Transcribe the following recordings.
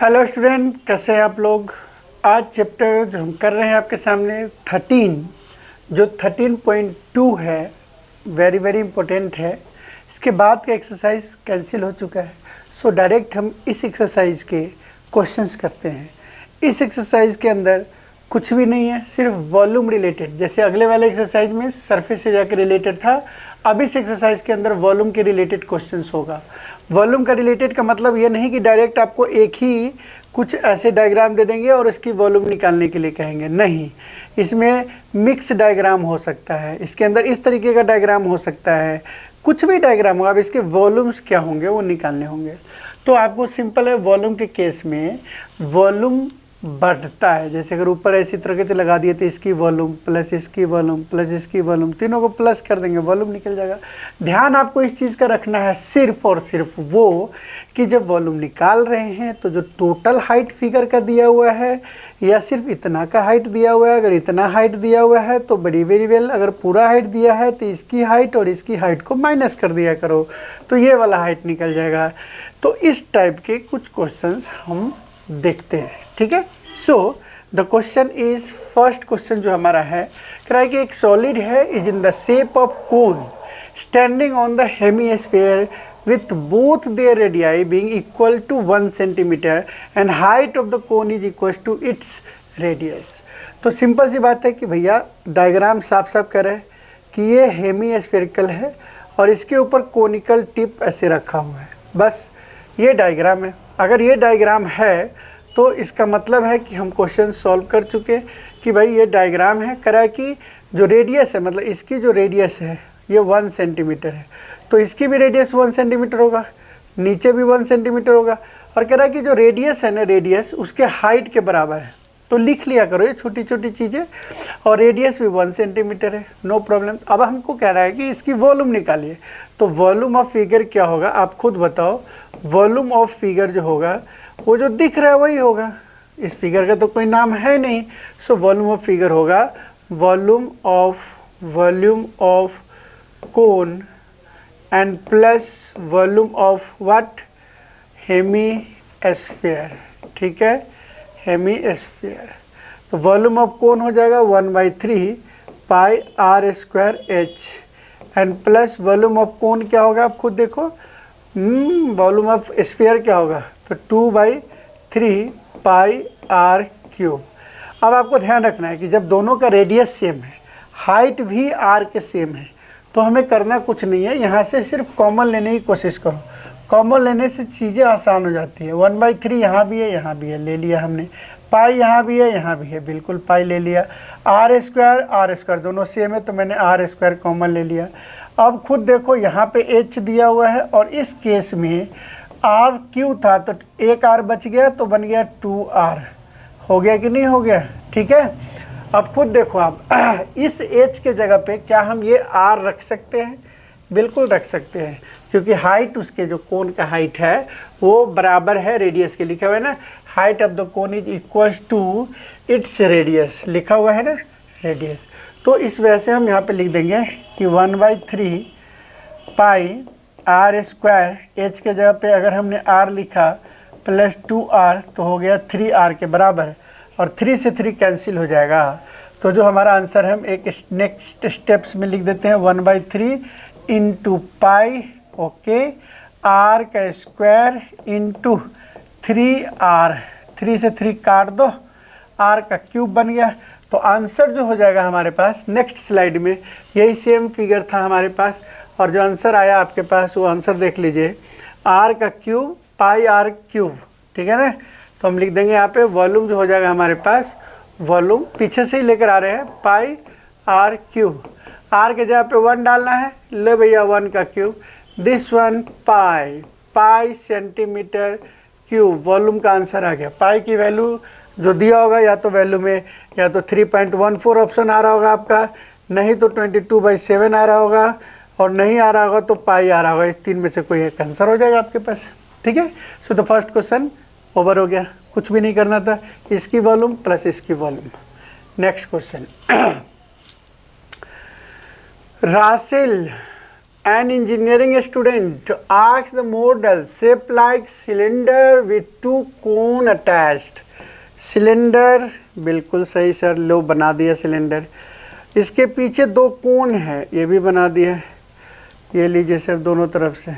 Hello student, कैसे हैं आप लोग। आज चैप्टर जो हम कर रहे हैं आपके सामने 13 जो 13.2 है, वेरी वेरी इंपॉर्टेंट है। इसके बाद का एक्सरसाइज कैंसिल हो चुका है, सो डायरेक्ट हम इस एक्सरसाइज के क्वेश्चंस करते हैं। इस एक्सरसाइज के अंदर कुछ भी नहीं है, सिर्फ वॉल्यूम रिलेटेड। जैसे अगले वाले एक्सरसाइज में सरफेस एरिया के रिलेटेड था, अब इस एक्सरसाइज के अंदर वॉल्यूम के रिलेटेड क्वेश्चंस होगा। वॉल्यूम का रिलेटेड का मतलब ये नहीं कि डायरेक्ट आपको एक ही कुछ ऐसे डायग्राम दे देंगे और इसकी वॉल्यूम निकालने के लिए कहेंगे, नहीं। इसमें मिक्स डायग्राम हो सकता है, इसके अंदर इस तरीके का डायग्राम हो सकता है, कुछ भी डायग्राम होगा। अब इसके वॉल्यूम्स क्या होंगे वो निकालने होंगे। तो आपको सिंपल है, वॉल्यूम के केस में वॉल्यूम बढ़ता है। जैसे अगर ऊपर ऐसी तरीके से लगा दिए तो इसकी वॉल्यूम प्लस इसकी वॉल्यूम प्लस इसकी वॉल्यूम, तीनों को प्लस कर देंगे, वॉल्यूम निकल जाएगा। ध्यान आपको इस चीज़ का रखना है सिर्फ और सिर्फ वो कि जब वॉल्यूम निकाल रहे हैं तो जो टोटल हाइट फिगर का दिया हुआ है या सिर्फ इतना का हाइट दिया हुआ है। अगर इतना हाइट दिया हुआ है तो बड़ी वेरी वेल, अगर पूरा हाइट दिया है तो इसकी हाइट और इसकी हाइट को माइनस कर दिया करो, तो ये वाला हाइट निकल जाएगा। तो इस टाइप के कुछ क्वेश्चंस हम देखते हैं, ठीक है। So the question is, first question जो हमारा है, कह रहा है कि एक सॉलिड है is in the shape of cone standing on the hemisphere with both their radii being equal to 1 centimeter and height of the cone is equal to its radius। तो सिंपल सी बात है कि भैया डायग्राम साफ साफ करे कि ये हेमीस्फेरिकल है और इसके ऊपर कोनिकल टिप ऐसे रखा हुआ है, बस ये डायग्राम है। अगर ये डायग्राम है तो इसका मतलब है कि हम क्वेश्चन सॉल्व कर चुके कि भाई ये डायग्राम है। करा कि जो रेडियस है, मतलब इसकी जो रेडियस है ये 1 सेंटीमीटर है, तो इसकी भी रेडियस 1 सेंटीमीटर होगा, नीचे भी 1 सेंटीमीटर होगा। और कह रहा है कि जो रेडियस है ना, रेडियस उसके हाइट के बराबर है। तो लिख लिया करो ये छोटी छोटी चीज़ें, और रेडियस भी 1 सेंटीमीटर है, नो प्रॉब्लम। अब हमको कह रहा है कि इसकी वॉल्यूम निकालिए। तो वॉल्यूम ऑफ फिगर क्या होगा, आप खुद बताओ। वॉल्यूम ऑफ फिगर जो होगा वो जो दिख रहा है वही होगा, इस फिगर का तो कोई नाम है नहीं। सो वॉल्यूम ऑफ फिगर होगा volume of cone and plus volume of what, hemisphere, ठीक है, हेमीस्फीयर। तो वॉल्यूम ऑफ कोन हो जाएगा 1/3 pi are square h, and plus volume of cone क्या होगा आप खुद देखो, वॉल्यूम ऑफ स्फीयर क्या होगा, तो 2/3 पाई आर क्यूब। अब आपको ध्यान रखना है कि जब दोनों का रेडियस सेम है, हाइट भी आर के सेम है, तो हमें करना कुछ नहीं है, यहाँ से सिर्फ कॉमन लेने की कोशिश करो। कॉमन लेने से चीज़ें आसान हो जाती है। 1/3 यहाँ भी है, यहाँ भी है, ले लिया हमने। पाई यहाँ भी है, यहाँ भी है, बिल्कुल पाई ले लिया। आर स्क्वायर दोनों सेम है, तो मैंने आर स्क्वायर कॉमन ले लिया। अब खुद देखो यहाँ पे एच दिया हुआ है, और इस केस में आर क्यू था तो एक आर बच गया, तो बन गया 2r। हो गया कि नहीं हो गया, ठीक है। अब खुद देखो आप इस एच के जगह पे क्या हम ये आर रख सकते हैं, बिल्कुल रख सकते हैं, क्योंकि हाइट उसके जो कोन का हाइट है वो बराबर है रेडियस के। लिखा हुआ है ना, height of the cone is equal to its radius, लिखा हुआ है ना, रेडियस। तो इस वजह से हम यहाँ पे लिख देंगे कि 1/3 पाई आर स्क्वायर, एच के जगह पे अगर हमने आर लिखा प्लस 2r, तो हो गया 3r के बराबर, और 3 से 3 कैंसिल हो जाएगा। तो जो हमारा आंसर है हम एक नेक्स्ट स्टेप्स में लिख देते हैं 1/3 इंटू पाई, ओके, आर का स्क्वायर इंटू 3r, 3 से 3 काट दो, आर का क्यूब बन गया। तो आंसर जो हो जाएगा हमारे पास नेक्स्ट स्लाइड में, यही सेम फिगर था हमारे पास, और जो आंसर आया आपके पास वो आंसर देख लीजिए, आर का क्यूब पाई आर क्यूब, ठीक है ना। तो हम लिख देंगे यहाँ पे वॉल्यूम जो हो जाएगा हमारे पास, वॉल्यूम पीछे से ही लेकर आ रहे हैं, पाई आर क्यूब। आर के जगह पे 1 डालना है, ले भैया 1 का cube, this 1 pi centimetre cube. Volume का आंसर आ गया। पाई की वैल्यू जो दिया होगा या तो वैल्यू में या तो 3.14 ऑप्शन आ रहा होगा आपका, नहीं तो 22/7 आ रहा होगा, और नहीं आ रहा होगा तो पाई आ रहा होगा। इस 3 में से कोई एक आंसर हो जाएगा आपके पास, ठीक है। So the first question over हो गया, कुछ भी नहीं करना था, इसकी वॉल्यूम प्लस इसकी volume. Next question, Russell an engineering student asks the model shaped like cylinder with two cone attached. Cylinder बिल्कुल सही सर, लो बना दिया सिलेंडर। इसके पीछे दो कोन है, ये भी बना दिया। ये लीजिए सर, दोनों तरफ से।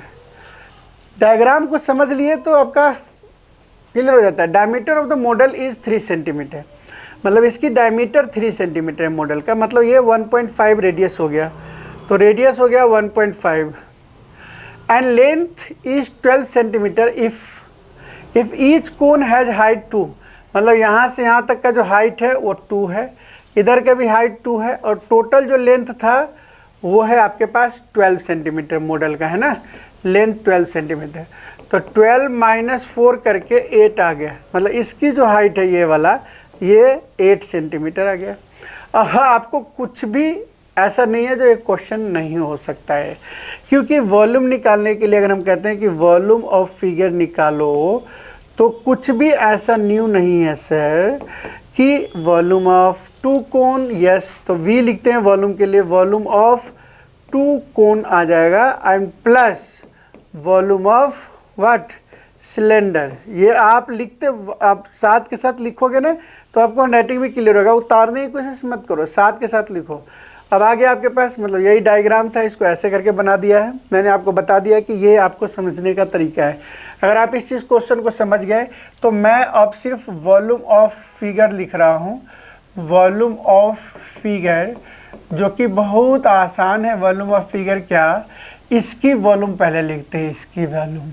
डायग्राम को समझ लिए तो आपका क्लियर हो जाता है। Diameter of the model is 3 centimetre, मतलब इसकी डायमीटर 3 सेंटीमीटर है मॉडल का, मतलब ये 1.5 रेडियस हो गया, तो रेडियस हो गया 1.5 and length is 12 centimetre if each cone has height 2, मतलब यहाँ से यहाँ तक का जो हाइट है वो 2 है, इधर का भी हाइट 2 है, और टोटल जो लेंथ था वो है आपके पास 12 सेंटीमीटर मॉडल का है ना, लेंथ 12 सेंटीमीटर। तो 12 माइनस 4 करके 8 आ गया, मतलब इसकी जो हाइट है ये वाला, ये 8 सेंटीमीटर आ गया। हाँ, आपको कुछ भी ऐसा नहीं है जो एक क्वेश्चन नहीं हो सकता है, क्योंकि वॉल्यूम निकालने के लिए अगर हम कहते हैं कि वॉल्यूम ऑफ फिगर निकालो, तो कुछ भी ऐसा न्यू नहीं है सर कि वॉल्यूम ऑफ 2 कोन, यस, तो वी लिखते हैं वॉल्यूम के लिए, वॉल्यूम ऑफ 2 कोन आ जाएगा and plus volume of what, cylinder. ये आप लिखते, आप साथ के साथ लिखोगे ना तो आपको हैंडराइटिंग भी क्लियर होगा, उतारने की कोशिश मत करो, साथ के साथ लिखो। अब आगे आपके पास मतलब यही डायग्राम था, इसको ऐसे करके बना दिया है, मैंने आपको बता दिया कि ये आपको समझने का तरीका है। अगर आप इस चीज़ क्वेश्चन को समझ गए तो मैं अब सिर्फ वॉल्यूम ऑफ फिगर लिख रहा हूँ, वॉल्यूम ऑफ फिगर, जो कि बहुत आसान है। वॉल्यूम ऑफ फिगर क्या, इसकी वॉल्यूम पहले लिखते हैं, इसकी वॉल्यूम।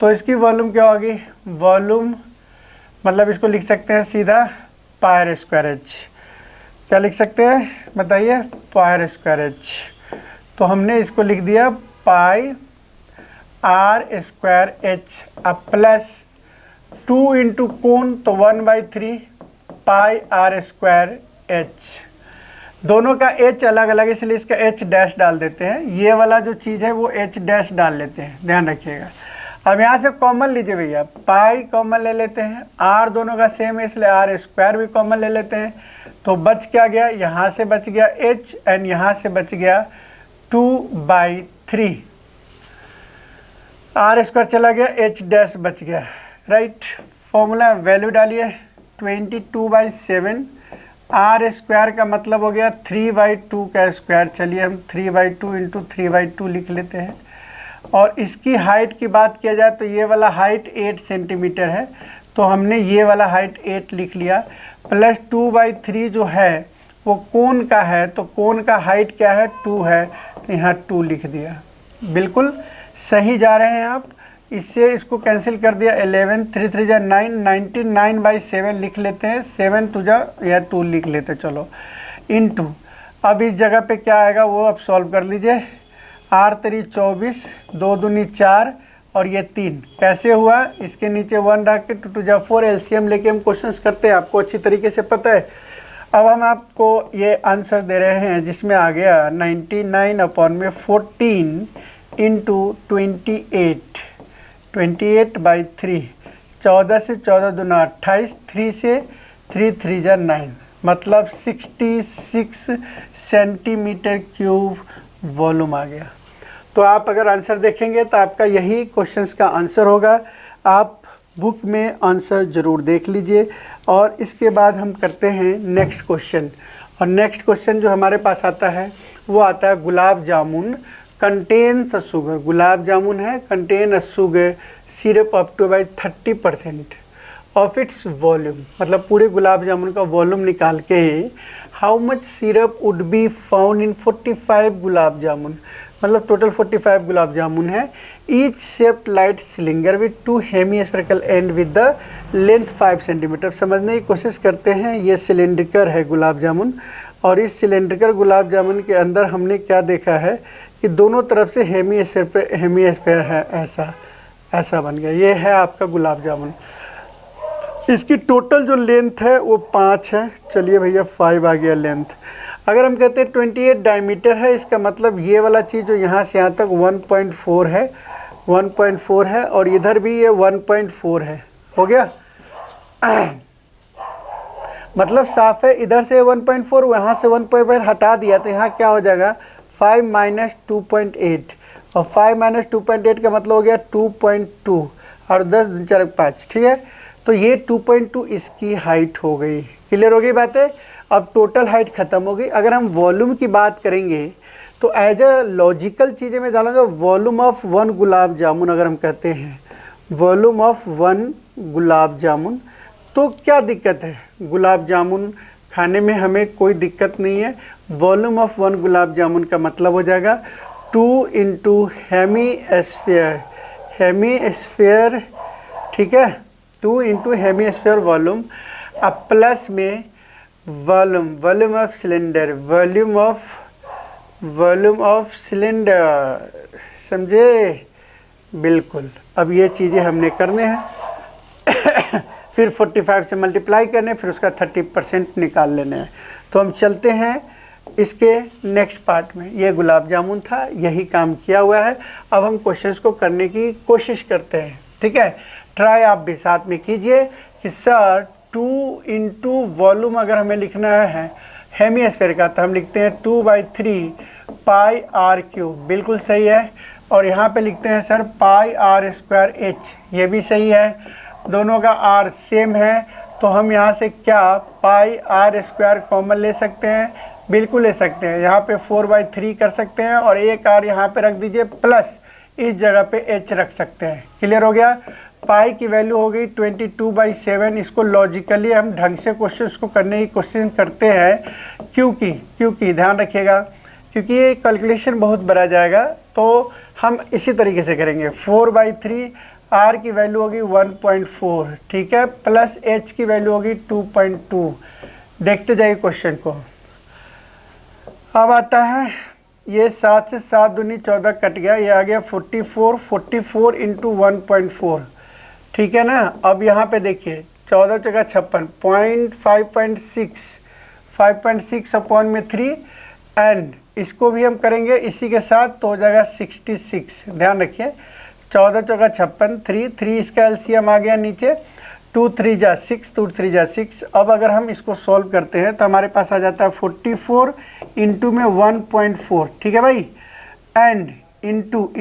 तो इसकी वॉल्यूम क्या होगी, वॉल्यूम मतलब इसको लिख सकते हैं सीधा पायर स्क्वायर एच। क्या लिख सकते हैं बताइए, पायर स्क्वायर एच। तो हमने इसको लिख दिया पाई आर स्क्वायर एच, अब प्लस 2 इंटू कोण, तो 1/3 पाई आर स्क्वायर एच। दोनों का एच अलग अलग है, इसलिए इसका एच डैश डाल देते हैं, ये वाला जो चीज़ है वो एच डैश डाल लेते हैं, ध्यान रखिएगा। अब यहाँ से कॉमन लीजिए भैया, पाई कॉमन ले लेते हैं, आर दोनों का सेम है इसलिए आर स्क्वायर भी कॉमन ले लेते हैं, तो बच क्या गया, यहाँ से बच गया एच एंड यहाँ से बच गया 2/3, आर स्क्वायर चला गया, एच डैश बच गया, राइट। फॉर्मूला वैल्यू डालिए 22/7, आर स्क्वायर का मतलब हो गया 3/2 का स्क्वायर, चलिए हम 3/2 इंटू 3/2 लिख लेते हैं। और इसकी हाइट की बात किया जाए तो ये वाला हाइट 8 सेंटीमीटर है, तो हमने ये वाला हाइट 8 लिख लिया, प्लस 2/3 जो है वो कोण का है, तो कोण का हाइट क्या है 2 है, तो यहाँ 2 लिख दिया। बिल्कुल सही जा रहे हैं आप, इससे इसको कैंसिल कर दिया, 11 3 3 जा 9, 99/7 लिख लेते हैं, 7 2 जा या 2 लिख लेते, चलो इनटू। अब इस जगह पे क्या आएगा वो अब सॉल्व कर लीजिए, 8 3 24, 2 दूनी 4 और ये 3, कैसे हुआ, इसके नीचे 1 रख के 2 2 जा 4, एलसीएम लेके हम क्वेश्चंस करते हैं, आपको अच्छी तरीके से पता है। अब हम आपको ये आंसर दे रहे हैं जिसमें आ गया 99/14 इंटू 28, 28/3, 14 से 14 दूना 28, 3 से 3 3 जा 9, मतलब 66 सेंटीमीटर क्यूब वॉल्यूम आ गया। तो आप अगर आंसर देखेंगे तो आपका यही क्वेश्चंस का आंसर होगा। आप बुक में आंसर ज़रूर देख लीजिए। और इसके बाद हम करते हैं नेक्स्ट क्वेश्चन, और नेक्स्ट क्वेश्चन जो हमारे पास आता है वो आता है gulab jamun contains a sugar, gulab jamun है contain a sugar syrup up two by 30% of its volume, मतलब पूरे गुलाब जामुन का वॉल्यूम निकाल के how much syrup would be found in 45 gulab jamun, मतलब टोटल 45 गुलाब जामुन है। Each shaped light cylinder with 2 hemispherical and with the length 5 centimetre. समझने की कोशिश करते हैं, ये सिलेंड्रिकल है गुलाब जामुन, और इस सिलेंड्रिकल गुलाब जामुन के अंदर हमने क्या देखा है कि दोनों तरफ से हेमीस्फेयर है, ऐसा बन गया। ये है आपका गुलाब जामुन। इसकी टोटल जो लेंथ है वो 5 है, चलिए भैया 5 आ गया लेंथ। अगर हम कहते हैं 28 डायमीटर है, इसका मतलब ये वाला चीज़ जो यहाँ से यहाँ तक 1.4 है, 1.4 है, और इधर भी ये 1.4 है, हो गया। मतलब साफ है, इधर से 1.4 वहाँ से 1.4 हटा दिया तो यहाँ क्या हो जाएगा 5 माइनस 2.8 और 5 माइनस 2.8 का मतलब हो गया 2.2 और 10 दूनी 4 5, ठीक है। तो ये 2.2 इसकी हाइट हो गई। क्लियर हो गई बातें। अब टोटल हाइट ख़त्म हो गई। अगर हम वॉल्यूम की बात करेंगे तो एज अ लॉजिकल चीज़ें मैं डालूंगा, वॉल्यूम ऑफ 1 गुलाब जामुन अगर हम कहते हैं वॉल्यूम ऑफ 1 गुलाब जामुन, तो क्या दिक्कत है? गुलाब जामुन खाने में हमें कोई दिक्कत नहीं है। वॉल्यूम ऑफ 1 गुलाब जामुन का मतलब हो जाएगा 2 इंटू हेमीस्फीयर, हेमीस्फीयर, ठीक है, 2 इंटू हेमीस्फीयर वॉल्यूम, अब प्लस में volume, volume of cylinder, volume of cylinder, समझे? बिल्कुल। अब ये चीज़ें हमने करने हैं फिर 45 से मल्टीप्लाई करने, फिर उसका 30% निकाल लेने हैं। तो हम चलते हैं इसके नेक्स्ट पार्ट में। ये गुलाब जामुन था, यही काम किया हुआ है। अब हम क्वेश्चंस को करने की कोशिश करते हैं, ठीक है। ट्राई आप भी साथ में कीजिए कि सर 2 इंटू वॉल्यूम अगर हमें लिखना है हेमीस्फीयर का तो हम लिखते हैं 2/3 पाई आर क्यूब, बिल्कुल सही है। और यहाँ पे लिखते हैं sir pi are square h, ये भी सही है। दोनों का आर सेम है तो हम यहाँ से क्या पाई आर स्क्वायर कॉमन ले सकते हैं, बिल्कुल ले सकते हैं। यहाँ पे 4/3 कर सकते हैं और एक आर यहाँ पे रख दीजिए, प्लस इस जगह पे एच रख सकते हैं। क्लियर हो गया। पाई की वैल्यू हो गई 22/7। इसको लॉजिकली हम ढंग से क्वेश्चन को करने की कोशिश करते हैं, क्योंकि ध्यान रखिएगा, क्योंकि ये कैलकुलेशन बहुत बड़ा जाएगा तो हम इसी तरीके से करेंगे। 4/3, आर की वैल्यू होगी 1.4, ठीक है, प्लस एच की वैल्यू होगी 2.2। देखते जाइए क्वेश्चन को। अब आता है ये 7 से 7 दूनी 14 कट गया, ये आ गया 44 इंटू 1.4, ठीक है ना। अब यहाँ पे देखिए 14 जगह 56, 5.6 अपॉन में 3 एंड इसको भी हम करेंगे इसी के साथ तो हो जाएगा 66। ध्यान रखिए 14 चौका 56, 3 इसका एलसीएम आ गया नीचे, 2 3 जा 6, 2 3 जा 6। अब अगर हम इसको सॉल्व करते हैं तो हमारे पास आ जाता है 44 इंटू में 1.4, ठीक है भाई, एंड इंटू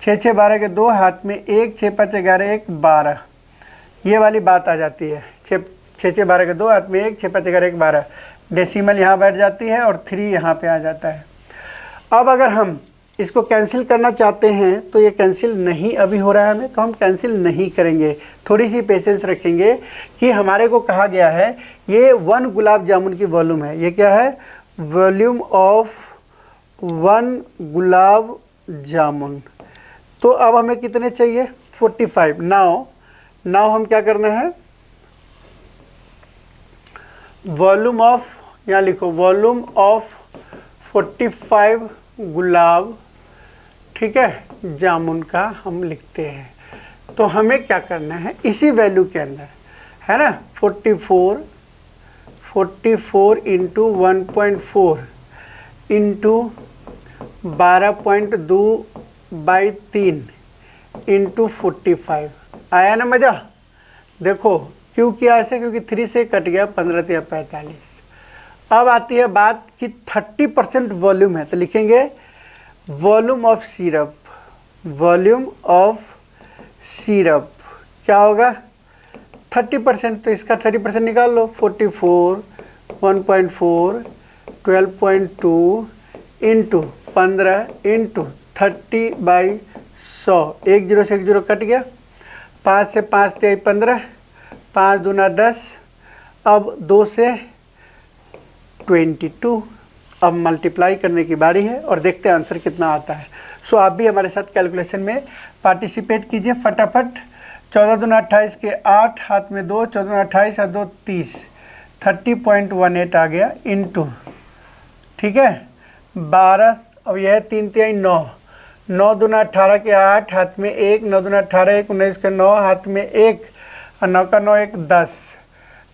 6 6 12 के 2 हाथ में 1, 6 5 11 1 12, ये वाली बात आ जाती है। 6 6 12 के 2 हाथ में 1, 6 5 11 1 12, डेसिमल यहाँ बैठ जाती है और 3 यहाँ पे आ जाता है। अब अगर हम इसको कैंसिल करना चाहते हैं तो ये कैंसिल नहीं अभी हो रहा है हमें, तो हम कैंसिल नहीं करेंगे, थोड़ी सी पेशेंस रखेंगे कि हमारे को कहा गया है ये 1 गुलाब जामुन की वॉल्यूम है। ये क्या है? Volume of 1 gulab jamun. तो अब हमें कितने चाहिए? 45। नाउ हम क्या करना है, वॉल्यूम ऑफ, यहाँ लिखो वॉल्यूम ऑफ 45 गुलाब, ठीक है, जामुन का हम लिखते हैं। तो हमें क्या करना है इसी वैल्यू के अंदर, है ना, 44 इंटू 1.4 इंटू 12.2/3 इंटू 45, आया ना मज़ा? देखो क्यों किया ऐसे, क्योंकि 3 से कट गया 15 या 45। अब आती है बात कि 30% वॉल्यूम है तो लिखेंगे volume of syrup, volume of syrup क्या होगा 30%, तो इसका 30% निकाल लो। 44 1.4 12.2 इंटू 15 इंटू 30/100, 1 0 से 1 0 कट गया, 5 से 5 3 15, 5 दूना 10, अब 2 से 22। अब मल्टीप्लाई करने की बारी है और देखते हैं आंसर कितना आता है। सो आप भी हमारे साथ कैलकुलेशन में पार्टिसिपेट कीजिए फटाफट। 14 दूना 28 के 8, हाथ में 2, 14 दूना 28 और 2 30, 30.18 आ गया इंटू, ठीक है, 12। अब यह 3 3 9, 9 दूना 18 के 8, हाथ में 1, 9 दूना 18 1 19 के 9, हाथ में 1 और 9 का 9 1 10,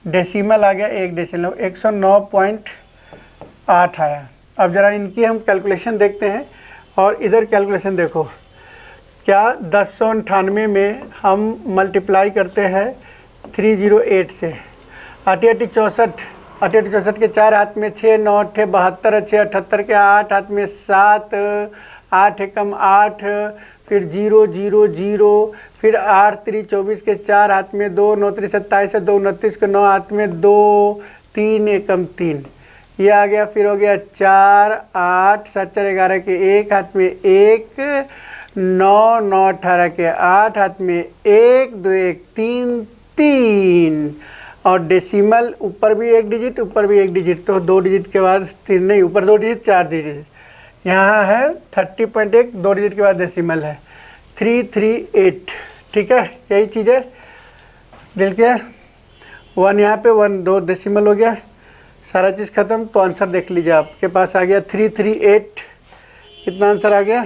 डेसिमल आ गया 1 डेसिमल, 109.8 आया। अब ज़रा इनकी हम कैलकुलेशन देखते हैं और इधर कैलकुलेशन देखो, क्या 1098 में हम मल्टीप्लाई करते हैं 308 से, 8 8 64, 88 64 के 4 हाथ में 6, 9 8 72, 6 78 के 8 हाथ में 7, 8 एकम 8, फिर 0 0 0, फिर 8 3 24 के 4 हाथ में 2, 9 3 27 2 29 के 9 हाथ में 2, 3 एकम 3, ये आ गया। फिर हो गया 4 8 7 4 11 के 1 हाथ में 1, 9 9 18 के 8 हाथ में 1 2 1 3 3, और डेसिमल ऊपर भी एक डिजिट ऊपर भी एक डिजिट, तो 2 डिजिट के बाद 3 नहीं, ऊपर 2 डिजिट 4 डिजिट, यहाँ है 30.1, 2 डिजिट के बाद डेसिमल है 338। ठीक है, यही चीज़ है। दिल के 1 यहाँ पे 1 2 डेसिमल हो गया, सारा चीज़ ख़त्म। तो आंसर देख लीजिए, आपके पास आ गया 338। कितना आंसर आ गया?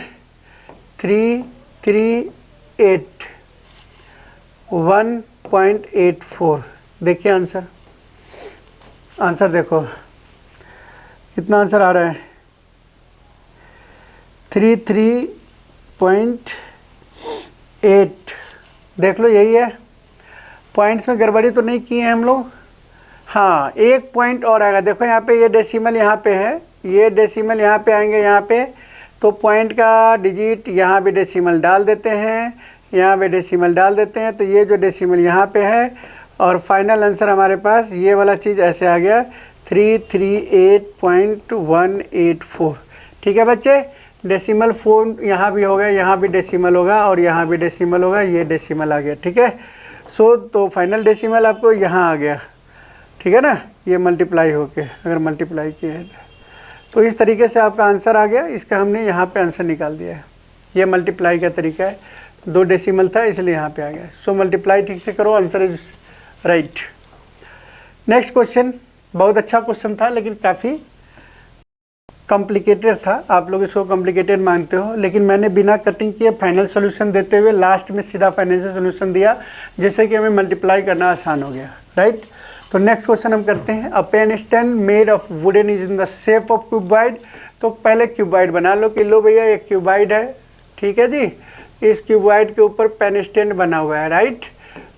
338 1.84। देखिए आंसर, आंसर देखो कितना आंसर आ रहा है, 33.8। देख लो, यही है। पॉइंट्स में गड़बड़ी तो नहीं की है हम लोग। हाँ, एक पॉइंट और आएगा। देखो यहाँ पे ये डेसिमल यहाँ पे है, ये डेसिमल यहाँ पे आएंगे यहाँ पे, तो पॉइंट का डिजिट यहाँ भी डेसिमल डाल देते हैं, यहाँ पे डेसिमल डाल देते हैं, तो ये जो डेसिमल यहाँ पे है, और फाइनल आंसर हमारे पास ये वाला चीज़ ऐसे आ गया 338.184। ठीक है बच्चे, डेसिमल 4 यहाँ भी होगा, यहाँ भी डेसिमल होगा, और यहाँ भी डेसिमल होगा, ये डेसिमल आ गया। ठीक है, सो तो फाइनल डेसिमल आपको यहाँ आ गया। ठीक है ना, ये मल्टीप्लाई होके अगर मल्टीप्लाई किया है तो इस तरीके से आपका आंसर आ गया। इसका हमने यहाँ पे आंसर निकाल दिया है, ये मल्टीप्लाई का तरीका है। 2 डेसिमल था इसलिए यहाँ पे आ गया। सो मल्टीप्लाई ठीक से करो, answer is right. Next question, बहुत अच्छा क्वेश्चन था लेकिन काफ़ी कॉम्प्लिकेटेड था। आप लोग इसको कॉम्प्लिकेटेड मानते हो, लेकिन मैंने बिना कटिंग किए फाइनल सोल्यूशन देते हुए लास्ट में सीधा फाइनेंशियल सोल्यूशन दिया, जिससे कि हमें मल्टीप्लाई करना आसान हो गया। राइट, तो नेक्स्ट क्वेश्चन हम करते हैं। A pen stand made of wooden is in the shape of cuboid. तो पहले क्यूबाइड बना लो कि लो भैया ये क्यूबाइड है। ठीक है जी, इस क्यूबाइड के ऊपर पेन स्टैंड बना हुआ है। राइट,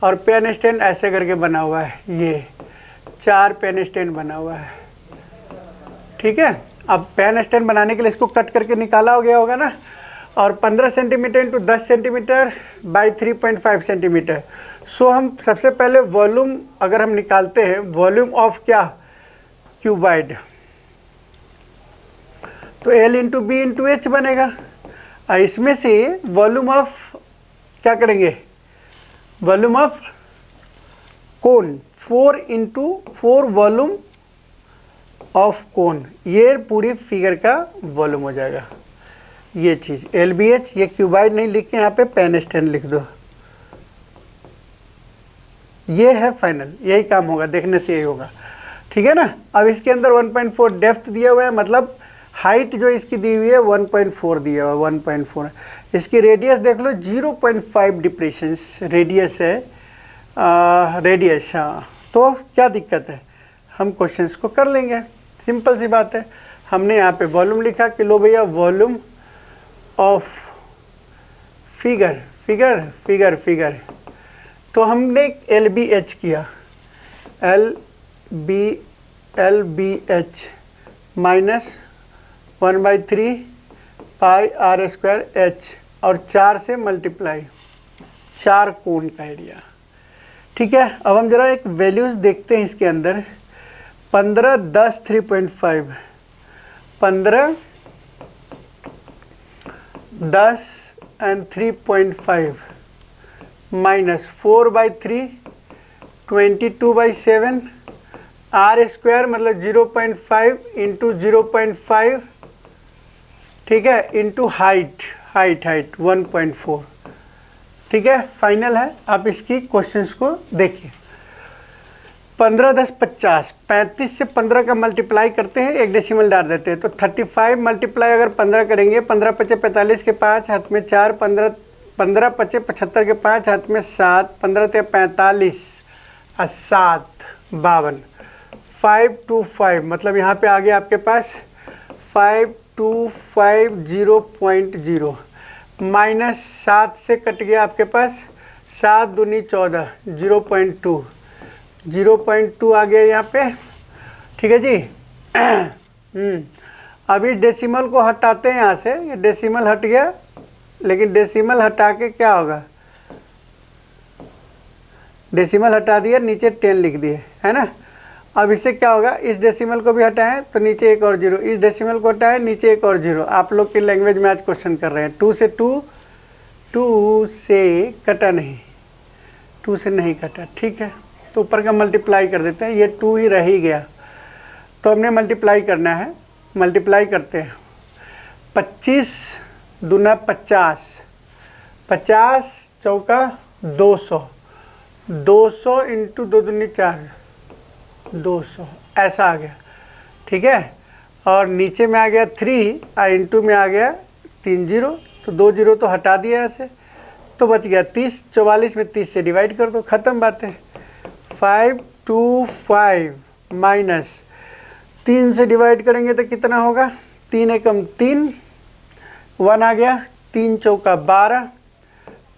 और पेन स्टैंड ऐसे करके बना हुआ है, ये 4 पेन स्टैंड बना हुआ है। ठीक है, अब पेन स्टैंड बनाने के लिए इसको कट करके निकाला हो गया होगा ना, और 15 centimetre into 10 centimetre by 3.5 centimetre. So हम सबसे पहले वॉल्यूम अगर हम निकालते हैं, वॉल्यूम ऑफ क्या, क्यूबाइड, तो L into B into H बनेगा। इसमें से वॉल्यूम ऑफ क्या करेंगे, volume of cone, 4 into 4 volume of cone, ये पूरी फिगर का वॉल्यूम हो जाएगा। ये चीज़ LBH, ये क्यूबाइड नहीं लिख के यहाँ पे पेन स्टैंड लिख दो। ये है फाइनल, यही काम होगा, देखने से यही होगा। ठीक है ना। अब इसके अंदर 1.4 डेप्थ दिया हुआ है, मतलब हाइट जो इसकी दी हुई है 1.4 दिया हुआ है, 1.4। इसकी रेडियस देख लो 0.5 डिप्रेशंस रेडियस है, रेडियस। हाँ, तो क्या दिक्कत है, हम क्वेश्चंस को कर लेंगे, सिंपल सी बात है। हमने यहाँ पे वॉल्यूम लिखा कि लो भैया volume of figure, figure figure figure, तो हमने LBH किया, LBH माइनस 1/3 पाई r² h, और 4 से मल्टीप्लाई, 4 कोण का एरिया। ठीक है, अब हम जरा एक वैल्यूज़ देखते हैं इसके अंदर। 15 10 3.5, 15 10 and 3.5 माइनस 4/3 22/7 r² मतलब 0.5 इंटू 0.5। ठीक है, इंटू हाइट 1.4। ठीक है, फाइनल है। आप इसकी क्वेश्चंस को देखिए। 15 10 50, 35 से 15 का मल्टीप्लाई करते हैं, एक डेसिमल डाल देते हैं, तो 35 मल्टीप्लाई अगर 15 करेंगे, 15 5 45 के 5 हाथ में 4, 15 5 75 के 5 हाथ में 7, 15 45 और 7 52, 525 मतलब यहाँ पे आ गया आपके पास 5250.0 माइनस 7 से कट गया आपके पास 7 दूनी 14, 0.2 आ गया यहाँ पे। ठीक है जी। अब इस डेसिमल को हटाते हैं यहाँ से, ये डेसिमल हट गया, लेकिन डेसिमल हटा के क्या होगा, डेसिमल हटा दिया, नीचे 10 लिख दिए, है ना। अब इससे क्या होगा, इस डेसिमल को भी हटाएं तो नीचे एक और जीरो, इस डेसिमल को हटाएं नीचे एक और जीरो। आप लोग की लैंग्वेज में आज क्वेश्चन कर रहे हैं। 2 से कटा नहीं, 2 से नहीं कटा, ठीक है। तो ऊपर का मल्टीप्लाई कर देते हैं, ये 2 ही रह ही गया, तो हमने मल्टीप्लाई करना है। मल्टीप्लाई करते हैं, 25 दूना 50, 50 चौका 200, 200 इंटू 2 दूनी 4, 200 ऐसा आ गया, ठीक है। और नीचे में आ गया 3 और इंटू में आ गया 3 जीरो, तो 2 जीरो तो हटा दिया ऐसे, तो बच गया 30। 44 में 30 से डिवाइड कर दो, ख़त्म बात है। 525 माइनस 3 से डिवाइड करेंगे तो कितना होगा, 3 एकम 3, 1 आ गया, 3 चौका 12,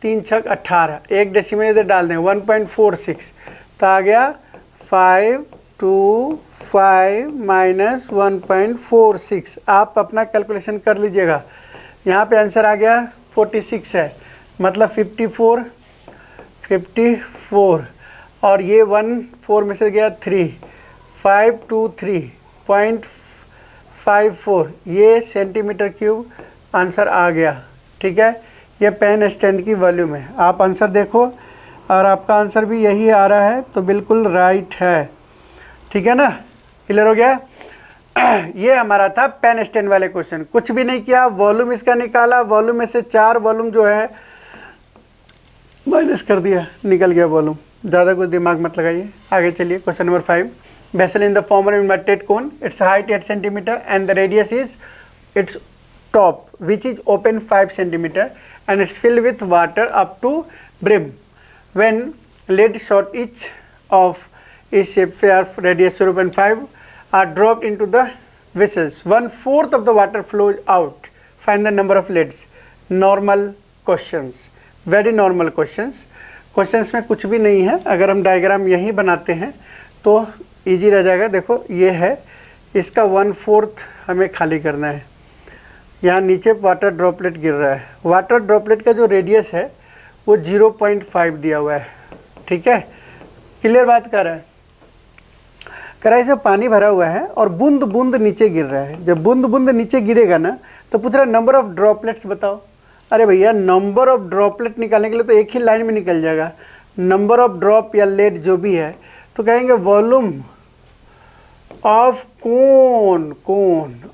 3 छक 18, एक डेसिमल इधर डाल दें 1.46, तो आ गया 525 माइनस 1.46। आप अपना कैलकुलेशन कर लीजिएगा। यहाँ पे आंसर आ गया 46 है, मतलब 54, और ये 1 4 में से गया 3, 523.54 ये सेंटीमीटर क्यूब आंसर आ गया, ठीक है। ये पेन स्टैंड की वॉल्यूम है। आप आंसर देखो और आपका आंसर भी यही आ रहा है, तो बिल्कुल राइट है, ठीक है ना। क्लियर हो गया। ये हमारा था पेन स्टैंड वाले क्वेश्चन। कुछ भी नहीं किया, वॉल्यूम इसका निकाला, वॉल्यूम में से 4 वॉल्यूम जो है माइनस कर दिया, निकल गया वॉल्यूम। ज़्यादा कुछ दिमाग मत लगाइए, आगे चलिए। Question number 5, vessel in the form of inverted cone, its height 8 centimeter and the radius is its top, which is open 5 centimeter and it's filled with water up to brim. When lid shot each of each shape where radius 0.5 are dropped into the vessels, 1/4 of the water flows out. Find the number of lids. Normal questions, very normal questions. Questions में कुछ भी नहीं है, अगर हम diagram यही बनाते हैं तो इजी रह जाएगा। देखो ये है, इसका 1/4 हमें खाली करना है। यहाँ नीचे वाटर ड्रॉपलेट गिर रहा है, वाटर ड्रॉपलेट का जो रेडियस है वो 0.5 दिया हुआ है, ठीक है। क्लियर बात कर रहा है। कढ़ाई से पानी भरा हुआ है और बूंद बूंद नीचे गिर रहा है। जब बूंद बूंद नीचे गिरेगा ना, तो पूछ रहा है नंबर ऑफ ड्रॉपलेट्स बताओ। अरे भैया, नंबर ऑफ ड्रॉपलेट निकालने के लिए तो एक ही लाइन में निकल जाएगा, नंबर ऑफ ड्रॉप या लेट जो भी है, तो कहेंगे वॉल्यूम ऑफ कोन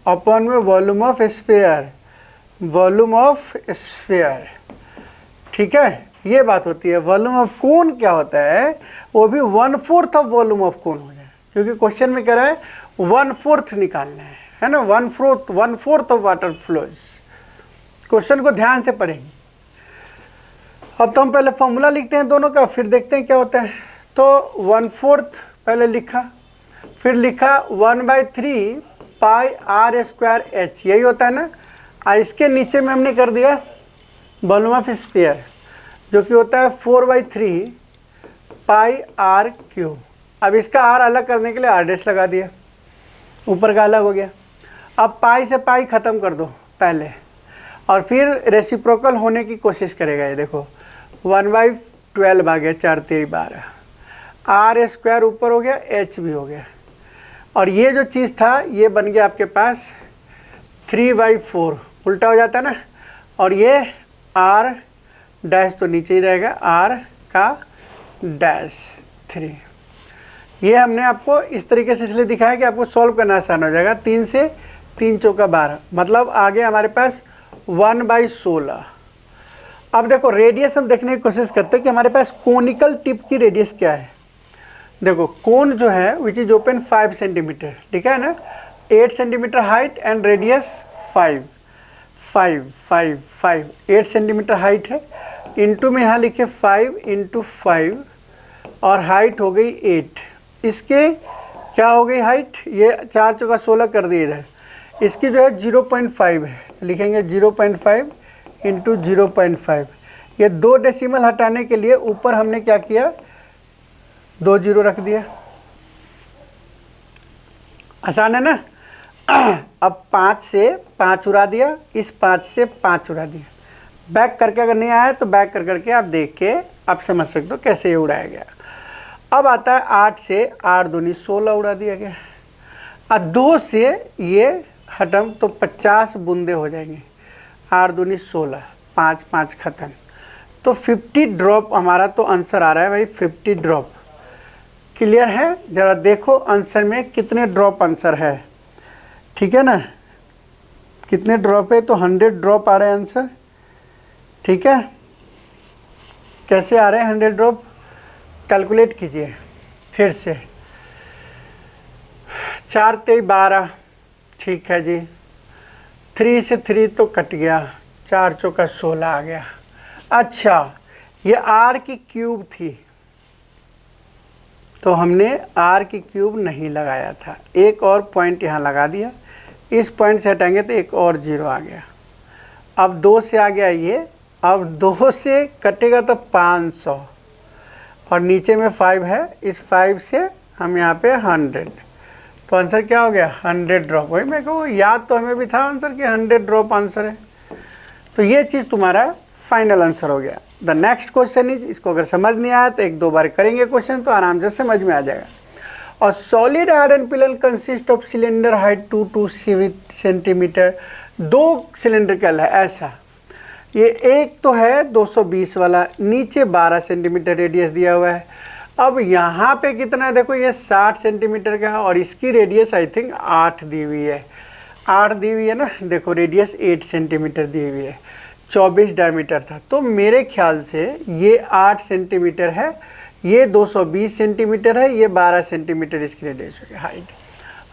अपन में volume of sphere, volume of sphere, ठीक है। ये बात होती है। वॉल्यूम ऑफ कोन क्या होता है, वो भी 1/4 ऑफ वॉल्यूम ऑफ कोन हो जाए, क्योंकि क्वेश्चन में कह रहा है 1/4 निकालना है ना। 1/4 ऑफ वाटर फ्लोज। क्वेश्चन को ध्यान से पढ़ेंगे। अब तो हम पहले फॉर्मूला लिखते हैं दोनों का, फिर देखते हैं क्या होता है। तो 1/4 पहले लिखा, फिर लिखा 1/3 पाई r स्क्वायर h, यही होता है ना। इसके नीचे में हमने कर दिया वॉल्यूम ऑफ स्फीयर, जो कि होता है 4/3 पाई r क्यूब। अब इसका r अलग करने के लिए r डैश लगा दिया, ऊपर का अलग हो गया। अब पाई से पाई ख़त्म कर दो पहले, और फिर रेसिप्रोकल होने की कोशिश करेगा। ये देखो 1/12 आ गया, 4 3 12, r स्क्वायर ऊपर हो गया, h भी हो गया, और ये जो चीज़ था ये बन गया आपके पास 3/4, उल्टा हो जाता है ना। और ये r डैश तो नीचे ही रहेगा, r का डैश 3। ये हमने आपको इस तरीके से इसलिए दिखाया कि आपको सॉल्व करना आसान हो जाएगा। 3 से 3 चौका 12, मतलब आगे हमारे पास 1/16। अब देखो रेडियस हम देखने की कोशिश करते हैं कि हमारे पास कोनिकल टिप की रेडियस क्या है। देखो कोन जो है विच इज ओपन 5 सेंटीमीटर, ठीक है ना। 8 centimetre height and radius 5 8 centimetre height है। इंटू में यहाँ लिखे 5 × 5 और हाइट हो गई 8। इसके क्या हो गई हाइट, ये 4 चौका 16 कर दिए इधर। इसकी जो है 0.5 है, तो लिखेंगे 0.5 × 0.5। ये 2 डेसिमल हटाने के लिए ऊपर हमने क्या किया, 2 जीरो रख दिया, आसान है ना। अब 5 से 5 उड़ा दिया, इस 5 से 5 उड़ा दिया। बैक करके अगर नहीं आया तो बैक कर करके आप देख के आप समझ सकते हो कैसे ये उड़ाया गया। अब आता है 8 से 8 दूनी 16 उड़ा दिया गया। अब 2 से ये हटम तो 50 बूंदे हो जाएंगे। 8 दूनी 16, 5 5 खत्म। तो 50 ड्रॉप हमारा तो आंसर आ रहा है भाई, 50 ड्रॉप। क्लियर है? ज़रा देखो आंसर में कितने ड्रॉप आंसर है, ठीक है ना। कितने ड्रॉप है? तो 100 ड्रॉप आ रहे हैं आंसर, ठीक है। कैसे आ रहे हैं 100 ड्रॉप? कैलकुलेट कीजिए फिर से। 4 3 12, ठीक है जी। 3 से 3 तो कट गया, 4 चौका 16 आ गया। अच्छा, ये आर की क्यूब थी तो हमने आर की क्यूब नहीं लगाया था। एक और पॉइंट यहाँ लगा दिया, इस पॉइंट से हटाएंगे तो एक और 0 आ गया। अब 2 से आ गया ये, अब 2 से कटेगा तो 500 और नीचे में 5 है, इस 5 से हम यहाँ पे 100। तो आंसर क्या हो गया? 100 ड्रॉप। वही मैं कहूँ, याद तो हमें भी था आंसर कि 100 ड्रॉप आंसर है। तो ये चीज़ तुम्हारा फाइनल आंसर हो गया। द नेक्स्ट क्वेश्चन इज, इसको अगर समझ नहीं आया तो 1-2 बार करेंगे क्वेश्चन तो आराम से समझ में आ जाएगा। और solid iron pillar consist of cylinder height 2 to 7 centimetre. 2 cylindrical है ऐसा, ये एक तो है 220 वाला, नीचे 12 सेंटीमीटर रेडियस दिया हुआ है। अब यहाँ पे कितना है देखो, ये 60 सेंटीमीटर का है और इसकी रेडियस आई थिंक 8 दी हुई है। 8 दी हुई है ना, देखो रेडियस 8 सेंटीमीटर दी हुई है, 24 डायमीटर था। तो मेरे ख्याल से ये 8 सेंटीमीटर है, ये 220 सेंटीमीटर है, ये 12 सेंटीमीटर इसकी रेडियस है हाइट।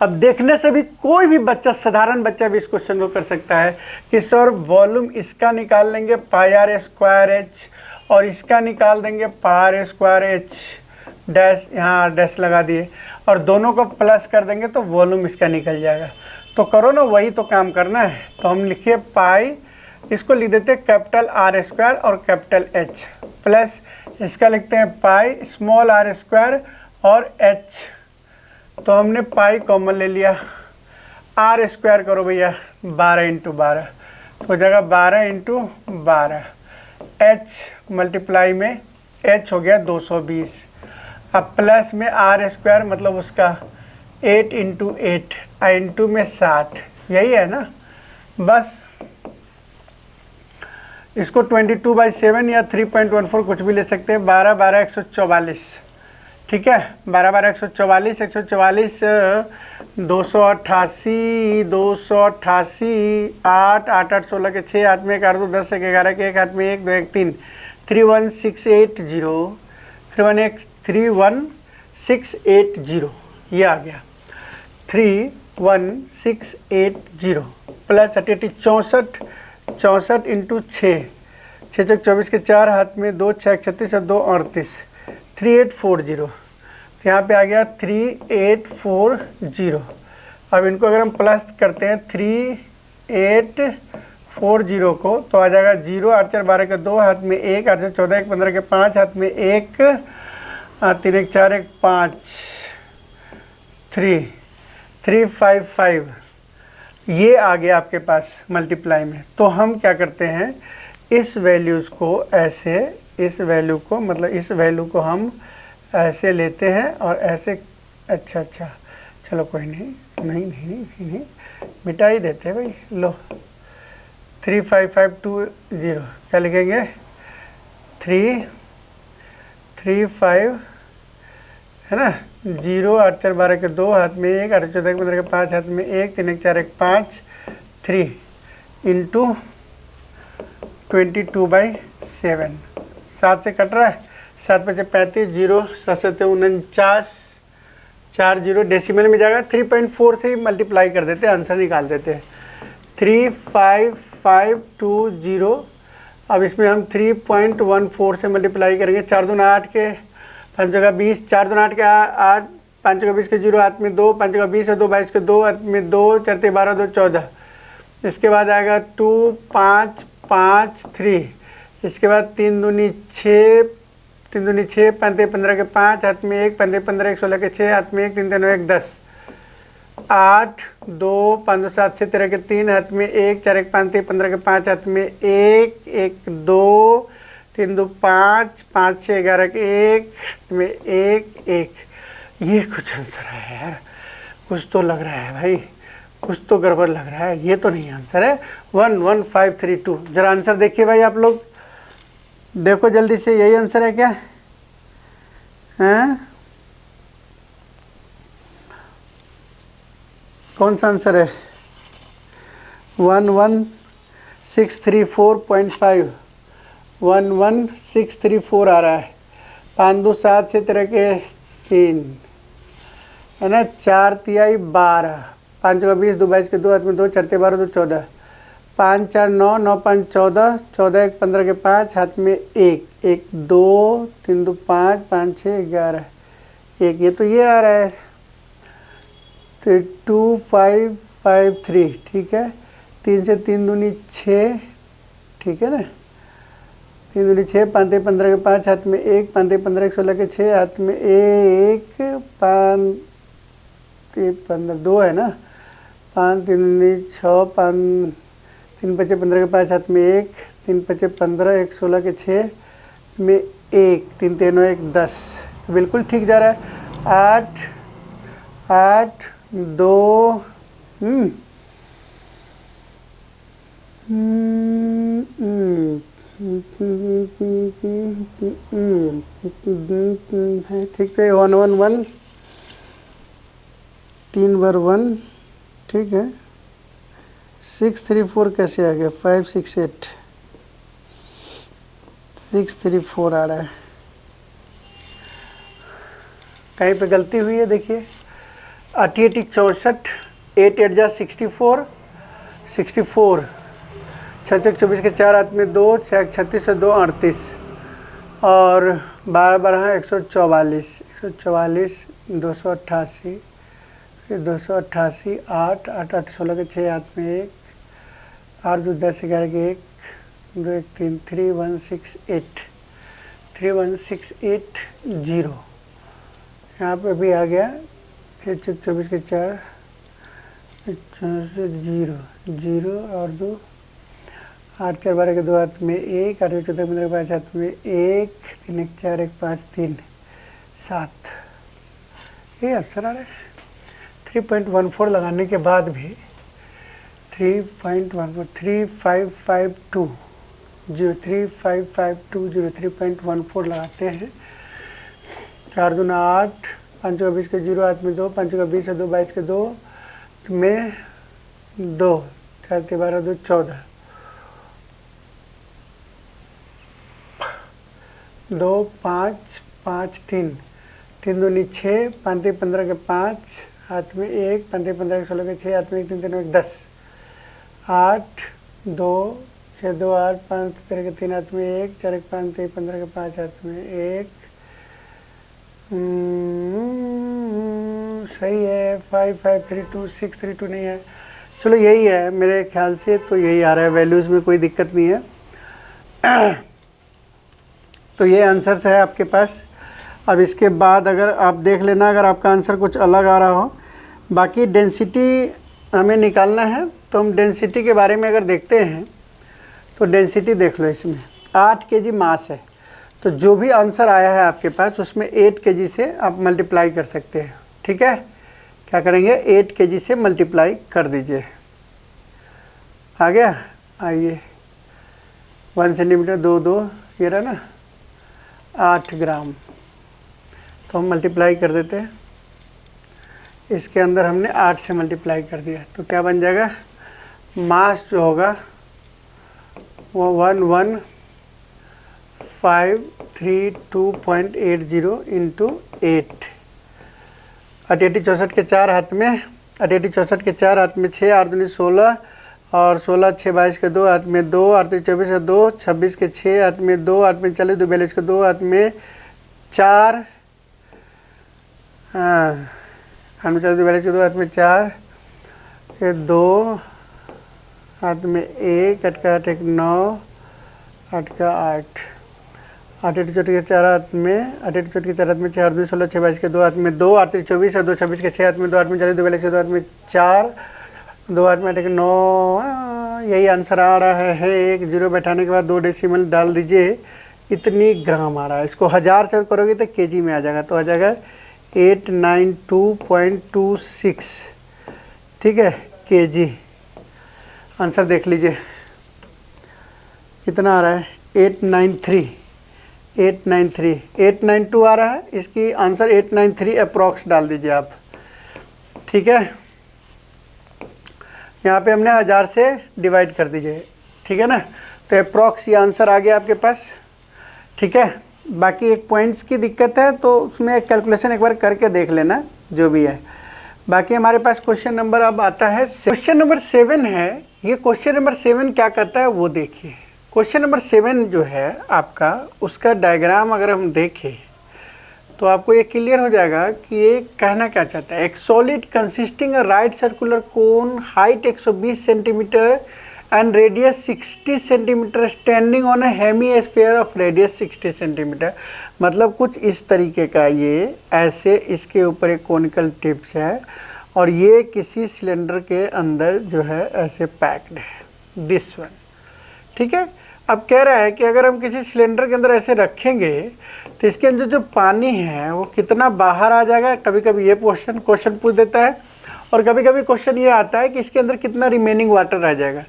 अब देखने से भी कोई भी बच्चा, साधारण बच्चा भी इस क्वेश्चन को कर सकता है कि सर वॉल्यूम इसका निकाल लेंगे पाई आर स्क्वायर एच और इसका निकाल देंगे पाई आर स्क्वायर एच डैश, यहाँ डैश लगा दिए और दोनों को प्लस कर देंगे तो वॉल्यूम इसका निकल जाएगा। तो करो ना, वही तो काम करना है। तो हम लिखिए पाई, इसको लिख देते हैं कैपिटल आर स्क्वायर और कैपिटल एच, प्लस इसका लिखते हैं पाई स्मॉल आर स्क्वायर और एच। तो हमने पाई कॉमन ले लिया, आर स्क्वायर करो भैया 12 × 12 तो हो जाएगा 12 × 12, एच मल्टीप्लाई में एच हो गया 220। अब प्लस में आर स्क्वायर मतलब उसका 8 × 8, इंटू में 60, यही है ना। बस इसको 22/7 या 3.14 कुछ भी ले सकते हैं। 12 12 144, ठीक है। 12 12 144, 144 288, 288, 8 8 8 16 के 6 हाथ में 1 8 2 10 1 11 के 1 हाथ में 1 2 1 3, 31680, 31680 ये आ गया। 31680 प्लस 88 64, 64 × 6, 6 चौक 24 के 4 हाथ में 2 6 36 और 2 38, 3840। तो यहाँ पे आ गया 3840। अब इनको अगर हम प्लस करते हैं 3840 को तो आ जाएगा 0 8 4 12 के 2 हाथ में 1, 8 14 1 15 के 5 हाथ में 1, 3 1 4 1 5, 3 355 ये आ गया आपके पास मल्टीप्लाई में। तो हम क्या करते हैं, इस वैल्यूज़ को ऐसे, इस वैल्यू को मतलब इस वैल्यू को हम ऐसे लेते हैं और ऐसे, अच्छा चलो कोई नहीं मिटा ही देते हैं भाई। लो 35520 क्या लिखेंगे, 335 है ना, 0 8 4 12 के 2 हाथ में 1, 8 14 15 के 5 हाथ में 1, 3 1 4 1 5, 3 इंटू 22/7, 7 से कट रहा है, 7 5 35, 0 7 7 49, 4 0 डेसिमल में जाएगा। 3.4 से ही मल्टीप्लाई कर देते हैं, आंसर निकाल देते हैं। 35520। अब इसमें हम 3.14 से मल्टीप्लाई करेंगे। 4 दूना 8 के 5 जगह 20, 4 दूना 8 के 8, 5 जगह 20 के 0 हाथ में 2, 5 जगह 20 है 2, 22 के 2 हाथ में 2, 4 12 2 14। इसके बाद आएगा 2 5 5 3। इसके बाद 3 दूनी 6, 3 दूनी 6, 5 15 के 5 हाथ में 1, 5 15 1 16 के 6 हाथ में 1, 3 3 1 10। 8 2 5 2 7 6 13 के 3 हाथ में 1 4 1 5 3 15 के 5 हाथ में 1 1 2 3 2 5 5 6 11 के 1 में 1 1। ये कुछ आंसर है यार, कुछ तो लग रहा है भाई, कुछ तो गड़बड़ लग रहा है। ये तो नहीं आंसर है। 1 1 5 3 2। जरा आंसर देखिए भाई, आप लोग देखो जल्दी से, यही आंसर है क्या? हैं? कौन सा आंसर है? 11634.5 11634 आ रहा है। 5 2 7 6 तरह के 3 है ना, 4 तिहाई 12, 5 का 20 2 22 के 2 हाथ में 2 4 12 2 14, 5 4 9 9 5 14 14 1 15 के 5 हाथ में 1 1 2 3 2 5 5 6 11 1। ये तो ये आ रहा है, तो 2 5 5 3 ठीक है। 3 से 3 दूनी 6 ठीक है ना, 3 दूनी 6 5 3 15 के 5 हाथ में 1 5 3 15 1 16 के 6 हाथ में 1 5 3 15 2 है ना, 5 3 दूनी 6 5 3 5 15 के 5 हाथ में 1 3 5 15 1 16 के 6 में 1 3 3 1 10। तो बिल्कुल ठीक जा रहा है। 8 8 2 ठीक है। 1 1 1 3 बार 1 ठीक है। 6 3 4 कैसे आ गया? 5 6 8 6 3 4 आ रहा है। कहीं पे गलती हुई है देखिए। 8 8 64 8 8 जा 64 64 6 6 24 के 4 हाथ में 2 6 36 से 2 38 और 12 12 144 144 288 फिर 288 8 8 8 16 के 6 हाथ में 1 8 2 10 11 के 1 2 1 3 3168 31680 यहाँ पे भी आ गया। 6 6 24 के 4 0 0 और 2 8 4 12 के 2 हाथ में 1 8 14 15 के 5 हाथ में 1 3 1 4 1 5 3 7। ये आंसर आ रहा है। 3.14 लगाने के बाद भी 3.14 3552 03552 3.14 लगाते हैं। 4 दूना 8 5 का 20 के 0 हाथ में 2 5 का 20 है 2 22 के 2 में 2 4 12 2 14 2 5 5 3 3 दूनी 6 5 3 15 के 5 हाथ में 1 5 3 15 के 16 के 6 हाथ में 1 3 3 1 10 8 2 6 2 8 5 13 के 3 हाथ में 1 4 1 5 3 15 के 5 हाथ में 1 सही है। 5 5 3 2 6 3 2 नहीं है। चलो यही है मेरे ख्याल से, तो यही आ रहा है। वैल्यूज़ में कोई दिक्कत नहीं है। तो ये आंसर है आपके पास। अब इसके बाद अगर आप देख लेना, अगर आपका आंसर कुछ अलग आ रहा हो। बाकी डेंसिटी हमें निकालना है, तो हम डेंसिटी के बारे में अगर देखते हैं तो डेंसिटी देख लो। इसमें 8 kg मास है, तो जो भी आंसर आया है आपके पास उसमें 8 kg से आप मल्टीप्लाई कर सकते हैं। ठीक है, क्या करेंगे? 8 kg से मल्टीप्लाई कर दीजिए। आ गया? आइए 1 सेंटीमीटर 2 2 ये रहा ना 8 ग्राम, तो हम मल्टीप्लाई कर देते हैं। इसके अंदर हमने 8 से मल्टीप्लाई कर दिया, तो क्या बन जाएगा? मास जो होगा वो 1153.80 इंटू 8। 88 64 के 4 हाथ में 88 64 के 4 हाथ में 6 8 दूनी 16 और 16 6 22 के 2 हाथ में 2 8 24 के 2 26 के 6 हाथ में 2 8 में 40 2 42 के 2 हाथ में 4 हाथ में 40 2 42 के 2 हाथ में 4 के 2 हाथ में 1 8 का 8 1 9 8 का 8 8 8 चौटी के 4 हाथ में, 8 8 चौटी के 4 हाथ में 4 2 16 6 22 के 2 हाथ में 2 8 3 24 और 2 26 के 6 हाथ में 2 हाथ में 40 2 42 के 2 हाथ में 4 2 हाथ में 8 के 9। यही आंसर आ रहा है। एक जीरो बैठाने के बाद 2 डेसिमल डाल दीजिए, इतनी ग्राम आ रहा है। इसको 1000 से करोगे तो केजी में आ जाएगा, तो आ जाएगा 892.26, ठीक है, केजी। आंसर देख लीजिए कितना आ रहा है, 892 आ रहा है। इसकी आंसर 893 अप्रॉक्स डाल दीजिए आप, ठीक है। यहाँ पे हमने 1000 से डिवाइड कर दीजिए, ठीक है ना। तो अप्रॉक्स ये आंसर आ गया आपके पास, ठीक है। बाकी एक पॉइंट्स की दिक्कत है तो उसमें कैलकुलेशन एक बार करके देख लेना जो भी है। बाकी हमारे पास क्वेश्चन नंबर अब आता है, क्वेश्चन नंबर 7 है। ये क्वेश्चन नंबर 7 क्या करता है वो देखिए। क्वेश्चन नंबर 7 जो है आपका, उसका डायग्राम अगर हम देखें तो आपको ये क्लियर हो जाएगा कि ये कहना क्या चाहता है। एक solid consisting a right circular cone, height 120 centimetre and radius 60 centimetre, standing on a hemisphere of radius 60 centimetre. मतलब कुछ इस तरीके का ये ऐसे इसके ऊपर एक कोनिकल टिप्स है और ये किसी सिलेंडर के अंदर जो है ऐसे पैक्ड है, दिस वन, ठीक है। अब कह रहा है कि अगर हम किसी सिलेंडर के अंदर ऐसे रखेंगे तो इसके अंदर जो पानी है वो कितना बाहर आ जाएगा। कभी कभी ये क्वेश्चन पूछ देता है और कभी कभी क्वेश्चन ये आता है कि इसके अंदर कितना रिमेनिंग वाटर रह जाएगा।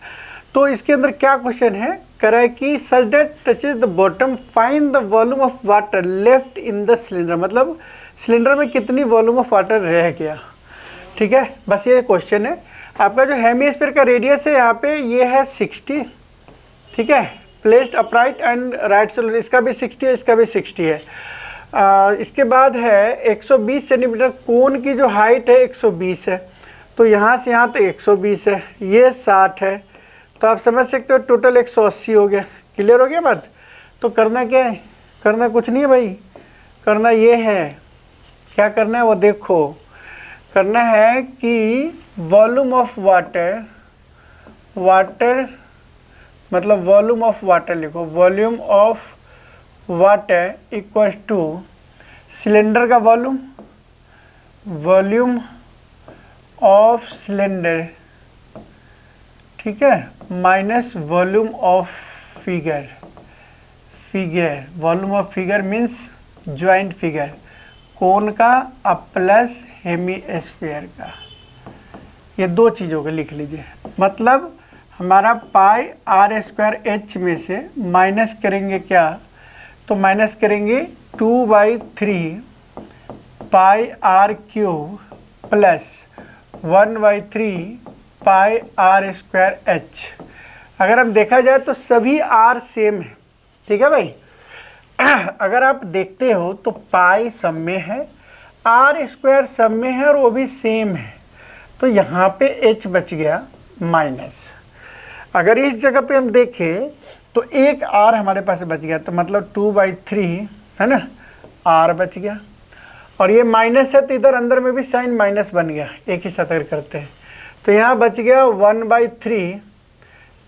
तो इसके अंदर क्या क्वेश्चन है, कह रहा है कि such that touches the bottom find the volume of water left in the cylinder. मतलब सिलेंडर में कितनी वॉल्यूम ऑफ वाटर रह गया, ठीक है। बस ये क्वेश्चन है। आपका जो हेमीस्फीयर का रेडियस है यहाँ पे ये है 60, ठीक है। Placed upright and right solar, इसका भी 60 है, इसका भी 60 है। इसके बाद है 120 सेंटीमीटर, कोन की जो हाइट है 120 है, तो यहाँ से यहाँ तक 120 है, ये 60 है, तो आप समझ सकते हो टोटल 180 हो गया। क्लियर हो गया बात। तो करना क्या है, करना कुछ नहीं है भाई, करना ये है, क्या करना है वो देखो। करना है कि वॉल्यूम ऑफ वाटर, मतलब वॉल्यूम ऑफ वाटर लिखो, volume of water equal to cylinder का वॉल्यूम ऑफ सिलेंडर, ठीक है, minus volume of figure. Volume of figure means joint figure, cone का अब प्लस हेमीस्फीयर का। ये दो चीज़ों को लिख लीजिए। मतलब हमारा पाई आर स्क्वायर एच में से माइनस करेंगे क्या, तो माइनस करेंगे 2/3 pi R cube plus 1/3 pi are square H. अगर हम देखा जाए तो सभी आर सेम है, ठीक है भाई। अगर आप देखते हो तो पाई सब में है, आर स्क्वायर सब में है और वो भी सेम है, तो यहाँ पे एच बच गया माइनस। अगर इस जगह पे हम देखें तो एक आर हमारे पास बच गया, तो मतलब 2/3 है ना, आर बच गया। और ये माइनस है तो इधर अंदर में भी साइन माइनस बन गया, एक ही सतर करते हैं, तो यहाँ बच गया 1/3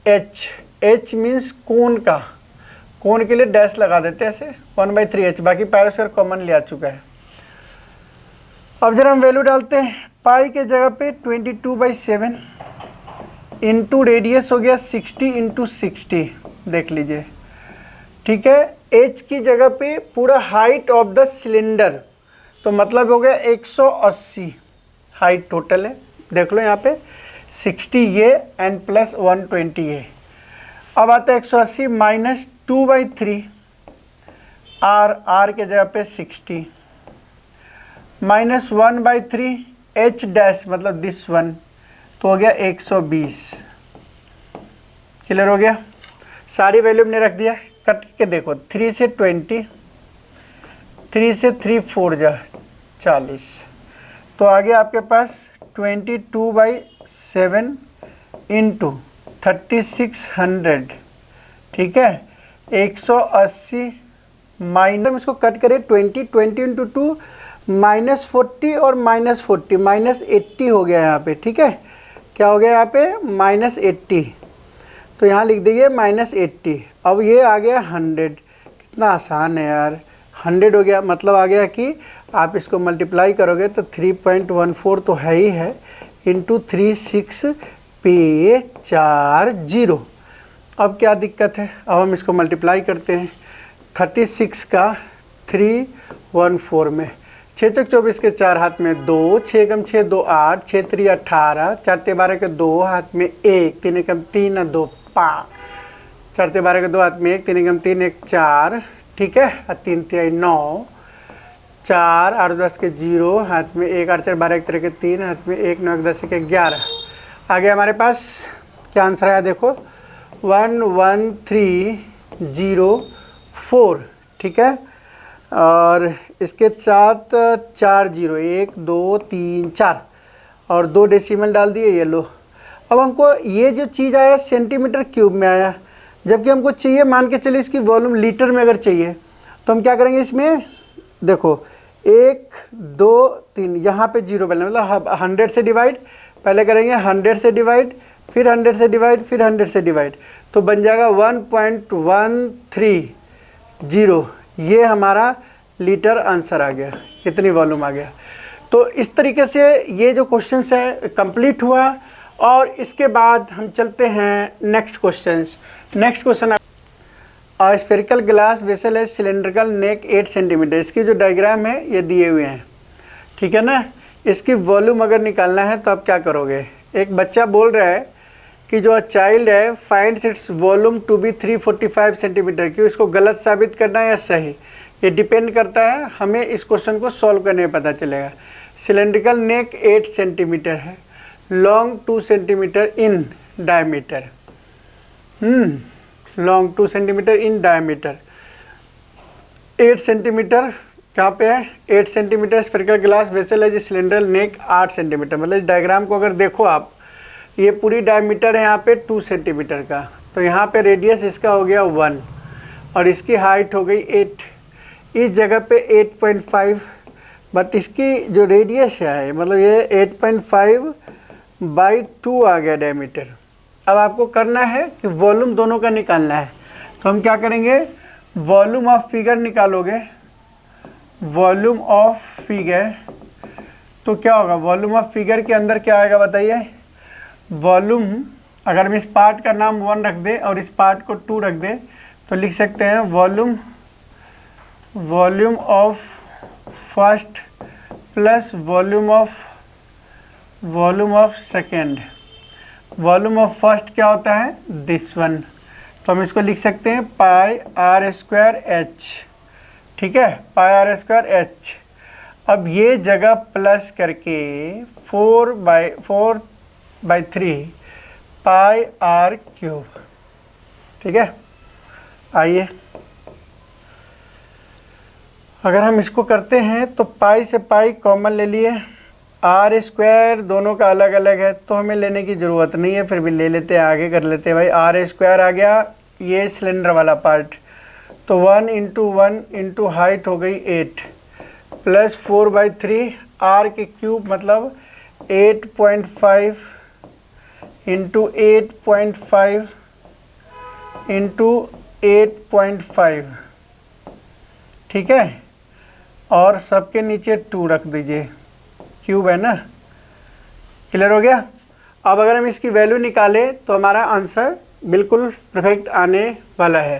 एच मीन्स कोन का, कोन के लिए डैश लगा देते हैं ऐसे, 1/3 एच, बाकी पाई स्क्वायर कॉमन ले आ चुका है। अब जरा हम वैल्यू डालते हैं, पाई के जगह पे 22/7 इंटू रेडियस हो गया 60 इंटू 60, देख लीजिए, ठीक है। एच की जगह पे पूरा हाइट ऑफ द सिलेंडर, तो मतलब हो गया 180 हाइट टोटल है, देख लो यहाँ पे 60 ये एंड प्लस 120 ये। अब आता है 180 माइनस 2/3 आर के जगह पे 60 माइनस 1/3 एच डैश मतलब दिस वन, तो हो गया 120। क्लियर हो गया। सारी वैल्यू हमने रख दिया, कट के देखो 3 से 20, 3 से 3 4 जा 40, तो आगे आपके पास 22/7 इंटू 3600, ठीक है, 180 माइनस, इसको कट करें 20 इंटू 2 -40 और -40 -80 हो गया यहाँ पे, ठीक है। क्या हो गया यहाँ पे -80, तो यहाँ लिख दीजिए -80। अब ये आ गया 100, कितना आसान है यार। 100 हो गया, मतलब आ गया कि आप इसको मल्टीप्लाई करोगे तो 3.14 तो है ही है, इंटू 36 पे 40। अब क्या दिक्कत है, अब हम इसको मल्टीप्लाई करते हैं 36 का 314 में। 6 चौक 24 के 4 हाथ में 2, 6 कम 6 2 8, 6 3 18, 4 ते 12 के 2 हाथ में 1, 3 कम 3 और 2 5, 4 ते 12 के 2 हाथ में 1, 3 कम 3 1 4, ठीक है, और 3 तिहाई 9, 4 8 10 के 0 हाथ में 1, 8 4 12 1 3 के 3 हाथ में 1, 9 10 के 11। आगे हमारे पास क्या आंसर आया देखो, 11304, ठीक है। और इसके साथ 4 0, 1 2 3 4 और 2 डेसिमल डाल दिए, ये लो। अब हमको ये जो चीज़ आया सेंटीमीटर क्यूब में आया, जबकि हमको चाहिए, मान के चलिए इसकी वॉल्यूम लीटर में अगर चाहिए तो हम क्या करेंगे इसमें, देखो 1 2 3 यहाँ पे 0 बनना, मतलब 100 से डिवाइड, पहले करेंगे 100 से डिवाइड, फिर 100 से डिवाइड, फिर 100 से डिवाइड, तो बन जाएगा 1.130। ये हमारा लीटर आंसर आ गया, इतनी वॉल्यूम आ गया। तो इस तरीके से ये जो क्वेश्चन है कंप्लीट हुआ। और इसके बाद हम चलते हैं next questions. Next question, spherical glass vessel है, सिलेंड्रिकल नेक 8 सेंटीमीटर। इसकी जो डायग्राम है ये दिए हुए हैं, ठीक है ना। इसकी वॉल्यूम अगर निकालना है तो आप क्या करोगे, एक बच्चा बोल रहा है कि जो चाइल्ड है finds its volume to be 345 centimetre, क्यों इसको गलत साबित करना है या सही, ये डिपेंड करता है, हमें इस क्वेश्चन को सॉल्व करने में पता चलेगा। सिलेंड्रिकल नेक 8 सेंटीमीटर है, long 2 centimetre in diameter, long 2 centimetre in diameter, 8 centimetre कहाँ पे है, 8 सेंटीमीटर स्फेरिकल ग्लास वेसल है, जी सिलेंडर नेक 8 सेंटीमीटर। मतलब इस डायग्राम को अगर देखो आप, ये पूरी डायमीटर है यहाँ पे 2 सेंटीमीटर का, तो यहाँ पे रेडियस इसका हो गया 1 और इसकी हाइट हो गई 8, इस जगह पे 8.5, बट इसकी जो रेडियस है मतलब ये 8.5/2 आ गया डायमीटर। अब आपको करना है कि वॉल्यूम दोनों का निकालना है, तो हम क्या करेंगे, वॉल्यूम ऑफ फिगर निकालोगे, वॉल्यूम ऑफ फिगर, तो क्या होगा, वॉल्यूम ऑफ फिगर के अंदर क्या आएगा बताइए, वॉल्यूम, अगर हम इस पार्ट का नाम 1 रख दें और इस पार्ट को 2 रख दें तो लिख सकते हैं volume of first plus volume of second. Volume of first क्या होता है, दिस वन, तो हम इसको लिख सकते हैं πr²h, ठीक है, πr²h। अब ये जगह प्लस करके 4/3 πr³, ठीक है। आइए अगर हम इसको करते हैं तो पाई से पाई कॉमन ले लिए, r² दोनों का अलग अलग है तो हमें लेने की ज़रूरत नहीं है, फिर भी ले लेते हैं, आगे कर लेते हैं भाई। r² आ गया, ये सिलेंडर वाला पार्ट, तो 1 × 1 × हाइट हो गई 8 प्लस 4/3 r के क्यूब, मतलब 8.5 × 8.5 × 8.5, ठीक है। और सबके नीचे 2 रख दीजिए, क्यूब है ना, क्लियर हो गया। अब अगर हम इसकी वैल्यू निकालें तो हमारा आंसर बिल्कुल परफेक्ट आने वाला है।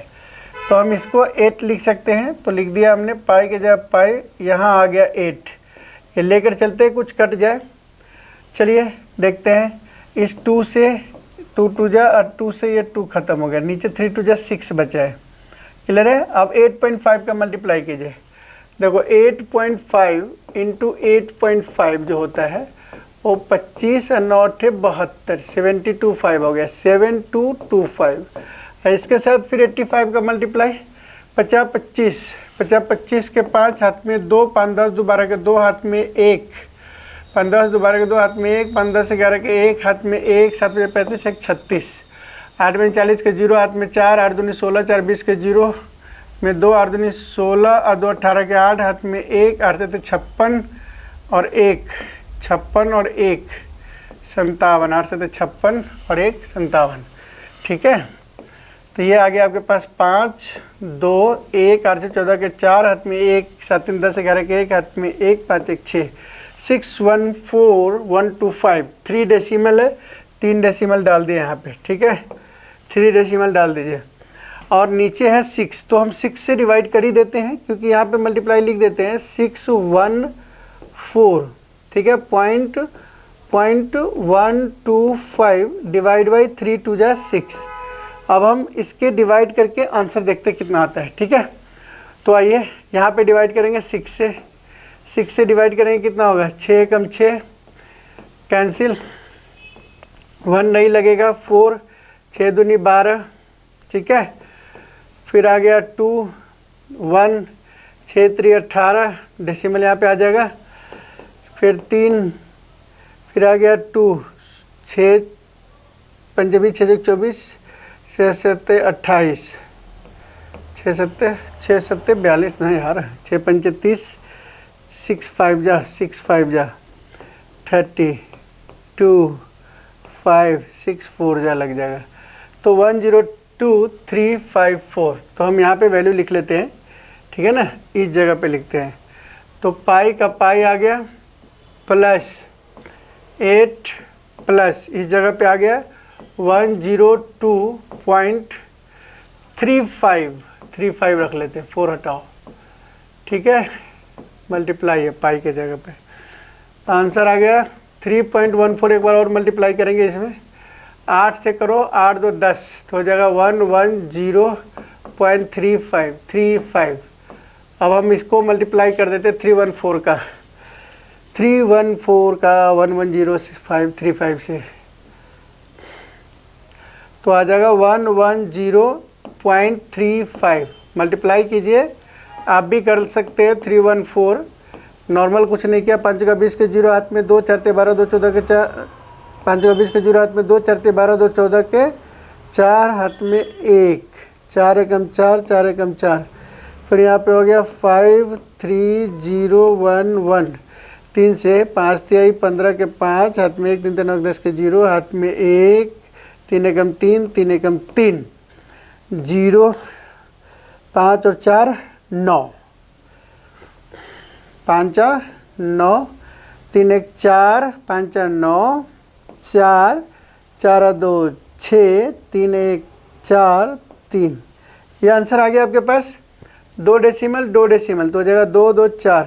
तो हम इसको 8 लिख सकते हैं, तो लिख दिया हमने, पाई के जगह पाई, यहाँ आ गया 8, ये लेकर चलते हैं, कुछ कट जाए। चलिए देखते हैं, इस 2 से 2 2 जा और 2 से ये 2 खत्म हो गया, नीचे 3 2 जा 6 बचा है, क्लियर है। अब 8.5 का मल्टीप्लाई कीजिए, देखो 8.5 × 8.5 जो होता है वो 25 और 9 72, 725 हो गया, 7225। इसके साथ फिर 85 का मल्टीप्लाई, 50 25, 50 25 के 5 हाथ में 2, 5 10 12 के 2 हाथ में 1, 5 10 12 के 2 हाथ में 1, 5 10 11 के 1 हाथ में 1, 7 35 1 36, 8 में 40 के 0 हाथ में 4, 8 दूनी 16, 4 20 के 0 में 2, 8 दूनी 16 और 2 18 के 8 हाथ में 1, 8 से 56 और 1, 56 और 1 57, 8 से 56 और 1 57, ठीक है। तो ये आ गया आपके पास 5, 2, 1, 8 से 14 के 4, हाथ में 1, 7, 3, 10, 11 के 1, हाथ में 1, 5, 1, 6, 6, 1, 4, 1, 2, 5, 3 डेसिमल है, 3 डेसिमल डाल दिए यहाँ पे, ठीक है, 3 डेसिमल डाल दीजिए। और नीचे है 6, तो हम 6 से डिवाइड कर ही देते हैं, क्योंकि यहाँ पे मल्टीप्लाई लिख देते हैं 6, 1, 4, ठीक है, 0.125 डिवाइड बाई 3 2 जा 6। अब हम इसके डिवाइड करके आंसर देखते कितना आता है, ठीक है। तो आइए यहाँ पे डिवाइड करेंगे 6 से डिवाइड करेंगे, कितना होगा, 6 कम 6 कैंसिल, 1 नहीं लगेगा, 4, 6 दूनी 12, ठीक है। फिर आ गया 2, 1, 6 3 18, डेसिमल यहाँ पे आ जाएगा। फिर 3, फिर आ गया 2, 6 पंजे 6 24, 6 7 28, 6 7 42 नहीं यार, 6 पंजे 30, 6 5 जा 30, 2 5 6 4 जा लग जाएगा। तो 102354, तो हम यहाँ पे वैल्यू लिख लेते हैं, ठीक है ना, इस जगह पे लिखते हैं। तो पाई का पाई आ गया +8 प्लस इस जगह पे आ गया 102.35 रख लेते हैं, 4 हटाओ, ठीक है, मल्टीप्लाई है पाई के जगह पे। तो आंसर आ गया 3.14। एक बार और मल्टीप्लाई करेंगे इसमें, 8 से करो, 8 2 10, तो हो जाएगा 110.35। अब हम इसको मल्टीप्लाई कर देते 314 का 110.35 से, तो आ जाएगा 110.35। मल्टीप्लाई कीजिए, आप भी कर सकते हैं 314, नॉर्मल कुछ नहीं किया, 5 का 20 के 0 हाथ में 2 4 12 2 14 के 4, 5 का 20 के 0 हाथ में 2 4 12 2 14 के 4 हाथ में 1, 4 एकम 4, 4 एकम 4, फिर यहाँ पे हो गया 53011, 3 से 5 तिहाई 15 के 5, हाथ में 1 3 3 9 10 के 0, हाथ में 1, 3 एकम 3, 3 एकम 3, 0, 5 और 4 9, 5 4 9, 3 1 4, 5 4 9, 4 4 2 6, 3 1 4 3। ये आंसर आ गया आपके पास। 2 डेसिमल तो हो जाएगा 2 2 4,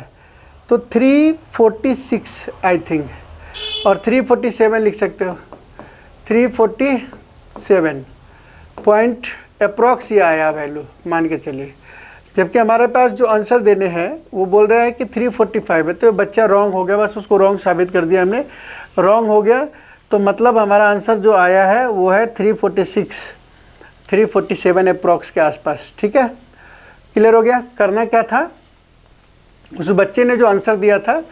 तो 346 आई थिंक, और 347 लिख सकते हो, 347 पॉइंट अप्रॉक्स ये आया वैल्यू मान के चलिए। जबकि हमारे पास जो आंसर देने हैं वो बोल रहा है कि 345 है, तो बच्चा रॉन्ग हो गया, बस उसको रॉन्ग साबित कर दिया हमने, रॉन्ग हो गया। तो मतलब हमारा आंसर जो आया है वो है 347 अप्रॉक्स के आसपास, ठीक है। क्लियर हो गया। करना क्या था, उस बच्चे ने जो आंसर दिया था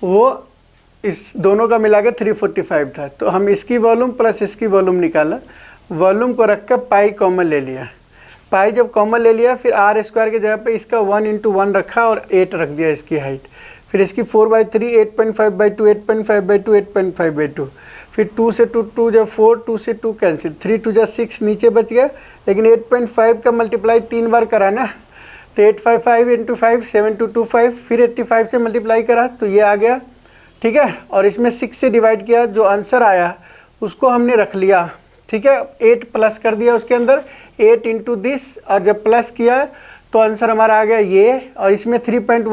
वो इस दोनों का मिला के 345 था, तो हम इसकी वॉल्यूम प्लस इसकी वॉल्यूम निकाला, वॉल्यूम को रख कर पाई कॉमन ले लिया, पाई जब कॉमन ले लिया फिर r स्क्वायर की जगह पे इसका 1 × 1 रखा और 8 रख दिया इसकी हाइट, फिर इसकी 4/3, 8.5/2, 8.5/2, 8.5/2, फिर 2 से 2 2 जब 4, 2 से 2 कैंसिल, 3 2 जा 6 नीचे बच गया, लेकिन 8.5 का मल्टीप्लाई 3 बार करा ना, तो 855 × 5 7225, फिर 85 से मल्टीप्लाई करा तो ये आ गया, ठीक है। और इसमें 6 से डिवाइड किया, जो आंसर आया उसको हमने रख लिया, ठीक है, 8 प्लस कर दिया उसके अंदर, 8 × दिस, और जब प्लस किया तो आंसर हमारा आ गया ये, और इसमें 3.